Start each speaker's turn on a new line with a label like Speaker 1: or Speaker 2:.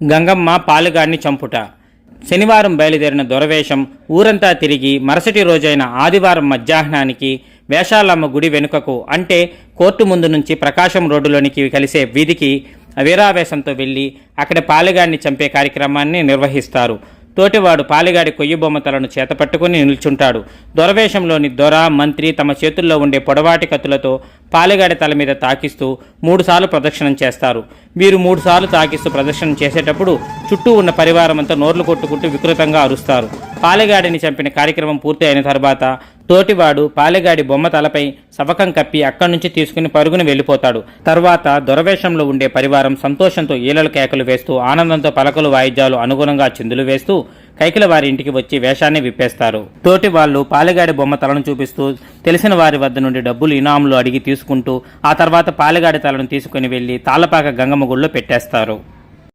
Speaker 1: గంగమ్మ పాలుగాడిని చంపుట. శనివారం బయలుదేరిన దొరవేషం ఊరంతా తిరిగి మరుసటి రోజైన ఆదివారం మధ్యాహ్నానికి వేషాలమ్మ గుడి వెనుకకు, అంటే కోర్టు ముందు నుంచి ప్రకాశం రోడ్డులోనికి కలిసే వీధికి వీరావేశంతో వెళ్లి అక్కడ పాలుగాడిని చంపే కార్యక్రమాన్ని నిర్వహిస్తారు. తోటివాడు పాలిగాడి కొయ్యి బొమ్మతలను చేతపట్టుకుని నిల్చుంటాడు. దొరవేషంలోని దొర, మంత్రి తమ చేతుల్లో ఉండే పొడవాటి కత్తులతో పాలిగాడి తల మీద తాకిస్తూ 3 సార్లు ప్రదక్షిణం చేస్తారు. వీరు 3 సార్లు తాకిస్తూ ప్రదక్షిణం చేసేటప్పుడు చుట్టూ ఉన్న పరివారమంతా నోర్లు కొట్టుకుంటూ వికృతంగా అరుస్తారు. పాలిగాడిని చంపిన కార్యక్రమం పూర్తి అయిన తర్వాత తోటివాడు పాలిగాడి బొమ్మ తలపై సవకం కప్పి అక్కడి నుంచి తీసుకుని పరుగును వెళ్ళిపోతాడు. తర్వాత దొరవేషంలో ఉండే పరివారం సంతోషంతో ఈలలు కేకలు వేస్తూ ఆనందంతో పలకలు వాయిద్యాలు అనుగుణంగా చిందులు వేస్తూ కైకిల వారి ఇంటికి వచ్చి వేషాన్ని విప్పేస్తారు. తోటి వాళ్ళు పాలిగాడి బొమ్మ తలను చూపిస్తూ తెలిసిన వారి వద్ద నుండి డబ్బులు ఇనాములు అడిగి తీసుకుంటూ ఆ తర్వాత పాలిగాడి తలను తీసుకుని వెళ్లి తాళ్లపాక గంగమ్మ గుడిలో పెట్టేస్తారు.